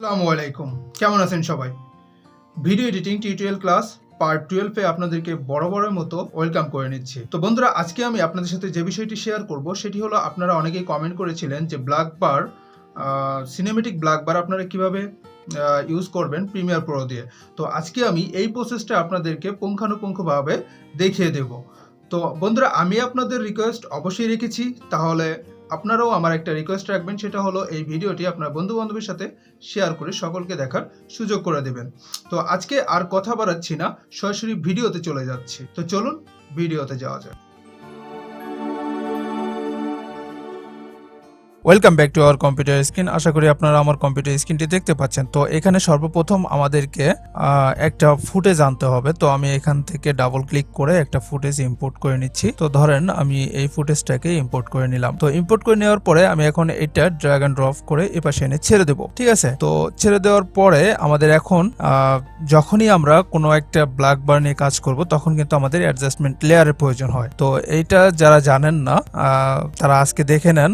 আসসালামু আলাইকুম, কেমন আছেন সবাই? Video editing tutorial class part 12 এ আপনাদেরকে বরাবরের মতো ওয়েলকাম করে নিচ্ছি। তো বন্ধুরা, আজকে আমি আপনাদের সাথে যে বিষয়টি শেয়ার করব সেটি হলো, আপনারা অনেকেই কমেন্ট করেছিলেন যে ব্ল্যাক বার, সিনেমেটিক ব্ল্যাক বার আপনারা কিভাবে ইউজ করবেন প্রিমিয়ার প্রো দিয়ে। তো আজকে আমি এই প্রসেসটা আপনাদেরকে পুঙ্খানুপুঙ্খভাবে দেখিয়ে দেব। তো বন্ধুরা, আমি আপনাদের রিকোয়েস্ট অবশ্যই রেখেছি, তাহলে আপনারাও আমার একটা রিকোয়েস্ট রাখবেন, সেটা হলো এই ভিডিওটি আপনার বন্ধু বান্ধবের সাথে শেয়ার করে সকলকে দেখার সুযোগ করে দেবেন। তো আজকে আর কথা বাড়াচ্ছি না, সরাসরি ভিডিওতে চলে যাচ্ছি। তো চলুন ভিডিওতে যাওয়া যাক। Welcome back to our computer screen. আশা করি আপনারা আমার কম্পিউটার স্ক্রিনটি দেখতে পাচ্ছেন। তো এখানে সর্বপ্রথম আমাদেরকে একটা ফুটেজ আনতে হবে। তো আমি এখান থেকে ডাবল ক্লিক করে একটা ফুটেজ ইম্পোর্ট করে নিচ্ছি। তো ধরেন আমি এই ফুটেজটাকে ইম্পোর্ট করে নিলাম। তো ইম্পোর্ট করে নেওয়ার পরে আমি এখন এটা ড্র্যাগ এন্ড ড্রপ করে এপাশে এনে ছেড়ে দেবো। ঠিক আছে, তো ছেড়ে দেওয়ার পরে আমাদের এখন যখনই আমরা কোনো একটা ব্ল্যাক বার নিয়ে কাজ করব, তখন কিন্তু আমাদের অ্যাডজাস্টমেন্ট লেয়ারের প্রয়োজন হয়। তো এইটা যারা জানেন না তারা আজকে দেখে নেন।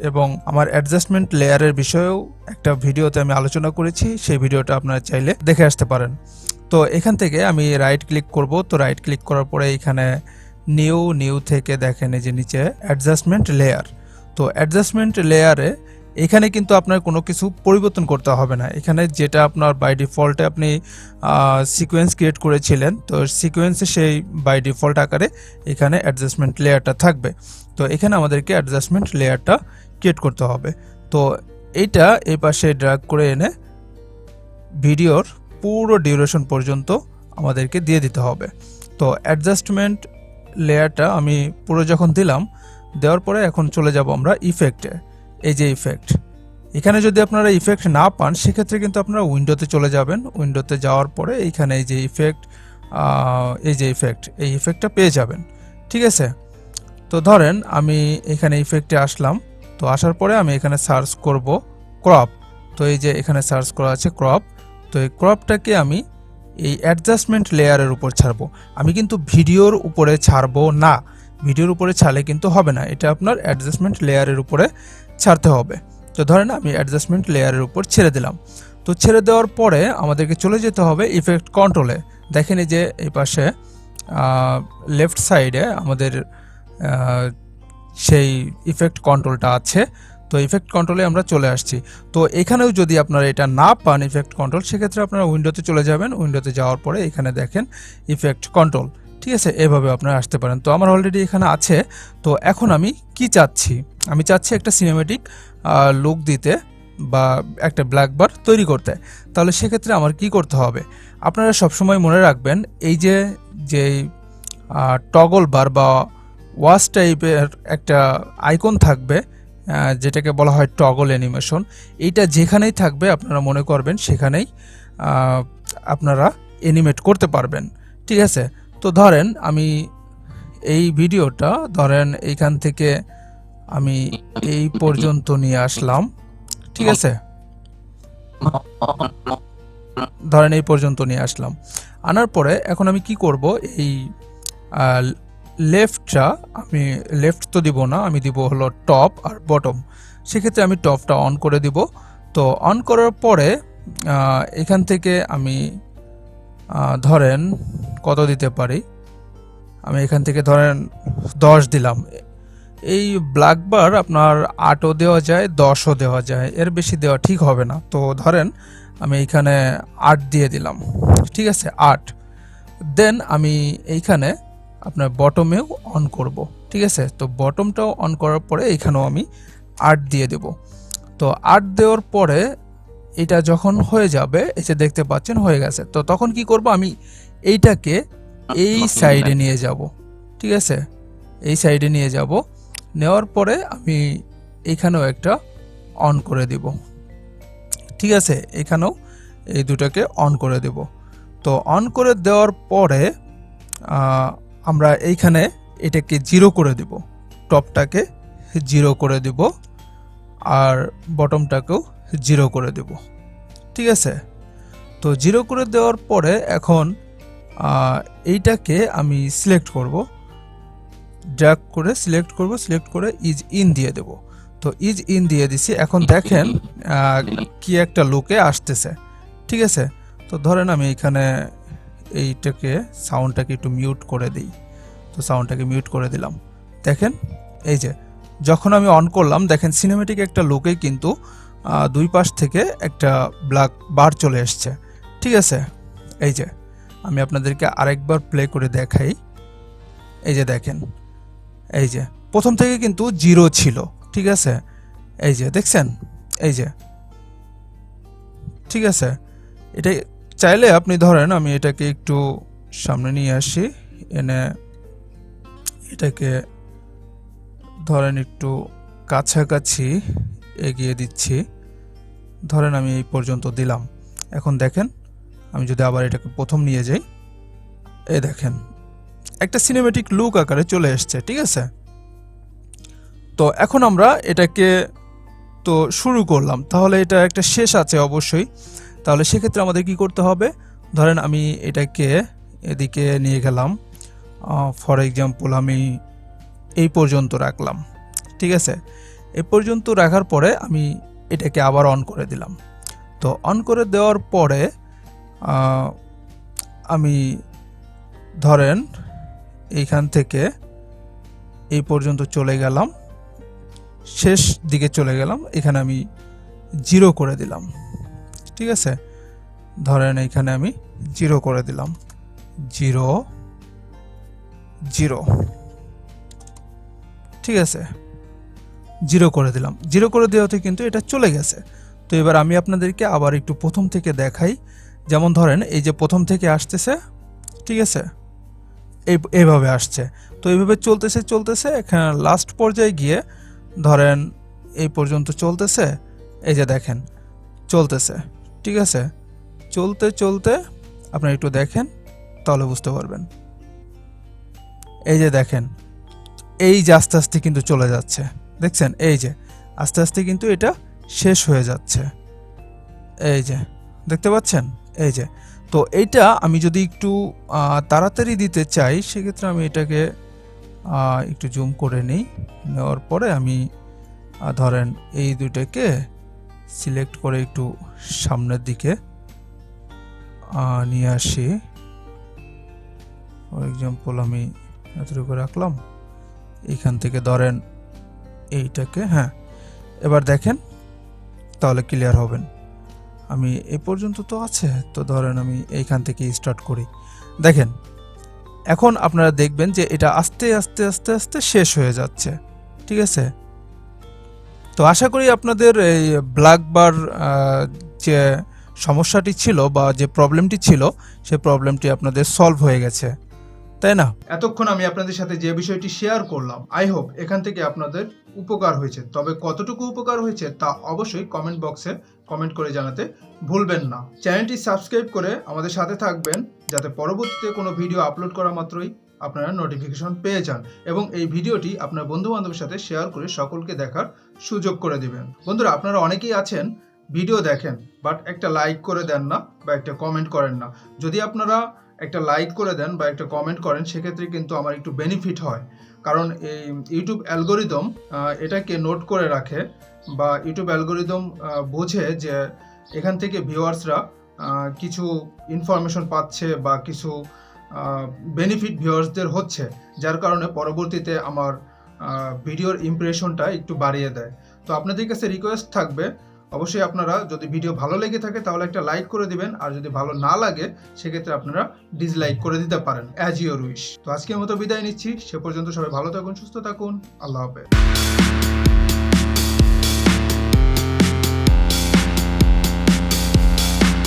এবং আমার অ্যাডজাস্টমেন্ট লেয়ারের বিষয়েও একটা ভিডিওতে আমি আলোচনা করেছি, সেই ভিডিওটা আপনারা চাইলে দেখে আসতে পারেন। তো এখান থেকে আমি রাইট ক্লিক করব। তো রাইট ক্লিক করার পরে এখানে নিউ থেকে দেখেন এই যে নিচে অ্যাডজাস্টমেন্ট লেয়ার। তো অ্যাডজাস্টমেন্ট লেয়ারে এখানে কিন্তু আপনার কোনো কিছু পরিবর্তন করতে হবে না। এখানে যেটা আপনার বাই ডিফল্টে আপনি সিকোয়েন্স ক্রিয়েট করেছিলেন, তো সিকোয়েন্সে সেই বাই ডিফল্ট আকারে এখানে অ্যাডজাস্টমেন্ট লেয়ারটা থাকবে। তো এখানে আমাদেরকে অ্যাডজাস্টমেন্ট লেয়ারটা ক্রিয়েট করতে হবে। তো এইটা এই পাশে ড্র্যাগ করে এনে ভিডিওর পুরো ডিউরেশন পর্যন্ত আমাদেরকে দিয়ে দিতে হবে। তো অ্যাডজাস্টমেন্ট লেয়ারটা আমি পুরো যখন দিলাম, দেওয়ার পরে এখন চলে যাব আমরা ইফেক্টে। এই যে ইফেক্ট, এখানে যদি আপনারা ইফেক্ট না পান, সেক্ষেত্রে কিন্তু আপনারা উইন্ডোতে চলে যাবেন। উইন্ডোতে যাওয়ার পরে এইখানে এই যে ইফেক্ট, এই ইফেক্টটা পেয়ে যাবেন। ঠিক আছে, তো ধরেন আমি এখানে ইফেক্টে আসলাম। তো আসার পরে আমি এখানে সার্চ করব ক্রপ। তো এই যে এখানে সার্চ করা আছে ক্রপ। তো এই ক্রপটাকে আমি এই অ্যাডজাস্টমেন্ট লেয়ারের উপর ছাড়বো। আমি কিন্তু ভিডিওর উপরে ছাড়বো না। ভিডিওর উপরে ছাড়লে কিন্তু হবে না, এটা আপনার অ্যাডজাস্টমেন্ট লেয়ারের উপরে ছাড়তে হবে। তো ধরেন আমি অ্যাডজাস্টমেন্ট লেয়ারের উপর ছেড়ে দিলাম। তো ছেড়ে দেওয়ার পরে আমাদেরকে চলে যেতে হবে ইফেক্ট কন্ট্রোলে। দেখেন এই যে এই পাশে লেফট সাইডে আমাদের সেই ইফেক্ট কন্ট্রোলটা আছে। তো ইফেক্ট কন্ট্রোলে আমরা চলে আসছি। তো এখানেও যদি আপনারা এটা না পান ইফেক্ট কন্ট্রোল, সেক্ষেত্রে আপনারা উইন্ডোতে চলে যাবেন। উইন্ডোতে যাওয়ার পরে এখানে দেখেন ইফেক্ট কন্ট্রোল। ঠিক আছে, এভাবে আপনারা আসতে পারেন। তো আমার অলরেডি এখানে আছে। তো এখন আমি কি চাচ্ছি, আমি চাচ্ছি একটা সিনেমেটিক লুক দিতে বা একটা ব্ল্যাক বার তৈরি করতে। তাহলে সেক্ষেত্রে আমার কি করতে হবে, আপনারা সবসময় মনে রাখবেন এই যে টগল বার বা ওয়াচ টাইপের একটা আইকন থাকবে, যেটাকে বলা হয় টগল অ্যানিমেশন। এইটা যেখানেই থাকবে আপনারা মনে করবেন সেখানেই আপনারা অ্যানিমেট করতে পারবেন। ঠিক আছে, তো ধরেন আমি এই ভিডিওটা ধরেন এইখান থেকে আমি এই পর্যন্ত নিয়ে আসলাম। ঠিক আছে, ধরেন এই পর্যন্ত নিয়ে আসলাম। আনার পরে এখন আমি কি করব, এই লেফটটা আমি লেফট তো দিব না, আমি দিব হলো টপ আর বটম। সেক্ষেত্রে আমি টপটা অন করে দিব। তো অন করার পরে এখান থেকে আমি ধরেন কত দিতে পারি, আমি এখান থেকে ধরেন 10 দিলাম। এই ব্ল্যাক বার আপনার 8ও দেওয়া যায়, 10ও দেওয়া যায়, এর বেশি দেওয়া ঠিক হবে না। তো ধরেন আমি এইখানে 8 দিয়ে দিলাম। ঠিক আছে, 8। দেন আমি এইখানে আপনার বটমেও অন করব। ঠিক আছে, তো বটমটাও অন করার পরে এইখানেও আমি 8 দিয়ে দেব। তো 8 দেওয়ার পরে এটা যখন হয়ে যাবে, এই যে দেখতে পাচ্ছেন হয়ে গেছে। তো তখন কি করব, আমি এইটাকে এই সাইডে নিয়ে যাব। ঠিক আছে, এই সাইডে নিয়ে যাব। নেওয়ার পরে আমি এইখানেও একটা অন করে দেব। ঠিক আছে, এখানেও এই দুটাকে অন করে দেব। তো অন করে দেওয়ার পরে আমরা এইখানে এটাকে 0 করে দেব, টপটাকে 0 করে দেব আর বটমটাকেও 0 করে দেব। ঠিক আছে, তো 0 করে দেওয়ার পরে এখন এইটাকে আমি সিলেক্ট করব, ড্র্যাগ করে সিলেক্ট করে ইজ ইন দিয়ে দেব। তো ইজ ইন দিয়ে দিছি। এখন দেখেন কি একটা লুকে আসতেছে, ঠিক আছে। তো ধরেন আমি এখানে এইটাকে সাউন্ডটাকে একটু মিউট করে দিই। তো সাউন্ডটাকে মিউট করে দিলাম। দেখেন এই যে যখন আমি অন করলাম, দেখেন সিনেমেটিক একটা লুকে কিন্তু দুই পাশ থেকে একটা ব্ল্যাক বার চলে এসছে, ঠিক আছে। এই যে আমি আপনাদেরকে আরেকবার প্লে করে দেখাই। এই যে দেখেন, এই যে প্রথম থেকে কিন্তু 0 ছিল, ঠিক আছে। এই যে দেখছেন, এই যে, ঠিক আছে। এটা চাইলে আপনি ধরেন, আমি এটাকে একটু সামনে নিয়ে আসি, এনে এটাকে ধরেন একটু কাছাকাছি এগিয়ে দিচ্ছি। ধরেন আমি এই পর্যন্ত দিলাম। এখন দেখেন আমি যদি আবার এটাকে প্রথম নিয়ে যাই, এই দেখেন একটা সিনেমেটিক লুক আকারে চলে এসছে, ঠিক আছে। তো এখন আমরা এটাকে তো শুরু করলাম, তাহলে এটা একটা শেষ আছে অবশ্যই। তাহলে সেক্ষেত্রে আমাদের কি করতে হবে, ধরেন আমি এটাকে এদিকে নিয়ে গেলাম, ফর এক্সাম্পল আমি এই পর্যন্ত রাখলাম, ঠিক আছে। এই পর্যন্ত রাখার পরে আমি এটাকে আবার অন করে দিলাম। তো অন করে দেওয়ার পরে আমি ধরেন এইখান থেকে এই পর্যন্ত চলে গেলাম, শেষ দিকে চলে গেলাম, এখানে আমি 0 করে দিলাম, ঠিক আছে। ধরেন এইখানে আমি 0 করে দিলাম, 0 0, ঠিক আছে। 0 করে দিলাম। 0 করে দেওয়াতে কিন্তু এটা চলে গেছে। তো এবার আমি আপনাদেরকে আবার একটু প্রথম থেকে দেখাই। যেমন ধরেন এই যে প্রথম থেকে আসতেছে, ঠিক আছে, এইভাবে আসছে। তো এইভাবে চলতেছে চলতেছে, এখানে লাস্ট পর্যায়ে গিয়ে ধরেন এই পর্যন্ত চলতেছে, এই যে দেখেন চলতেছে, ঠিক আছে। চলতে চলতে আপনারা একটু দেখেন, তাহলে বুঝতে পারবেন। এই যে দেখেন, এই যে আস্তে আস্তে কিন্তু চলে যাচ্ছে, দেখছেন, এই যে আস্তে আস্তে কিন্তু এটা শেষ হয়ে যাচ্ছে, এই যে দেখতে পাচ্ছেন, এই যে। তো এইটা আমি যদি একটু তাড়াতাড়ি দিতে চাই, সেক্ষেত্রে আমি এটাকে একটু জুম করে নিই। নেওয়ার পরে আমি ধরেন এই দুইটাকে সিলেক্ট করে একটু সামনের দিকে নিয়ে আসি। ফর এক্সাম্পল আমি এতটুকু রাখলাম, এইখান থেকে ধরেন এইটাকে, হ্যাঁ, এবার দেখেন, তাহলে ক্লিয়ার হবেন। আমি এই পর্যন্ত তো আছে, তো ধরেন আমি এইখান থেকে স্টার্ট করি। দেখেন এখন আপনারা দেখবেন যে এটা আস্তে আস্তে আস্তে আস্তে শেষ হয়ে যাচ্ছে, ঠিক আছে। তো আশা করি আপনাদের এই ব্ল্যাক বার যে সমস্যাটি ছিল বা যে প্রবলেমটি ছিল, সেই প্রবলেমটি আপনাদের সলভ হয়ে গেছে, তাই না? এতক্ষণ আমি আপনাদের সাথে যে বিষয়টি শেয়ার করলাম, আই হোপ এখান থেকে আপনাদের উপকার হয়েছে। তবে কতটুকু উপকার হয়েছে তা অবশ্যই কমেন্ট বক্সে কমেন্ট করে জানাতে ভুলবেন না। চ্যানেলটি সাবস্ক্রাইব করে আমাদের সাথে থাকবেন, যাতে পরবর্তীতে কোনো ভিডিও আপলোড করা মাত্রই আপনারা নোটিফিকেশন পেয়ে যান, এবং এই ভিডিওটি আপনার বন্ধু বান্ধবের সাথে শেয়ার করে সকলকে দেখার সুযোগ করে দিবেন। বন্ধুরা, আপনারা অনেকেই আছেন ভিডিও দেখেন বাট একটা লাইক করে দেন না বা একটা কমেন্ট করেন না। যদি আপনারা একটা লাইক করে দেন বা একটা কমেন্ট করেন, সেক্ষেত্রে কিন্তু আমার একটু বেনিফিট হয়। কারণ এই ইউটিউব অ্যালগোরিদম এটাকে নোট করে রাখে, বা ইউটিউব অ্যালগোরিদম বোঝে যে এখান থেকে ভিউয়ার্সরা কিছু ইনফরমেশন পাচ্ছে বা কিছু বেনিফিট ভিউয়ার্সদের হচ্ছে, যার কারণে পরবর্তীতে আমার ভিডিওর ইমপ্রেশনটা একটু বাড়িয়ে দেয়। তো আপনাদের কাছে রিকোয়েস্ট থাকবে, অবশ্যই আপনারা যদি ভিডিও ভালো লেগে থাকে তাহলে একটা লাইক করে দিবেন, আর যদি ভালো না লাগে সেক্ষেত্রে আপনারা ডিসলাইক করে দিতে পারেন, অ্যাজ ইউর উইশ। তো আজকের মতো বিদায় নিচ্ছি, সে পর্যন্ত সবাই ভালো থাকুন, সুস্থ থাকুন, আল্লাহ হাফেজ।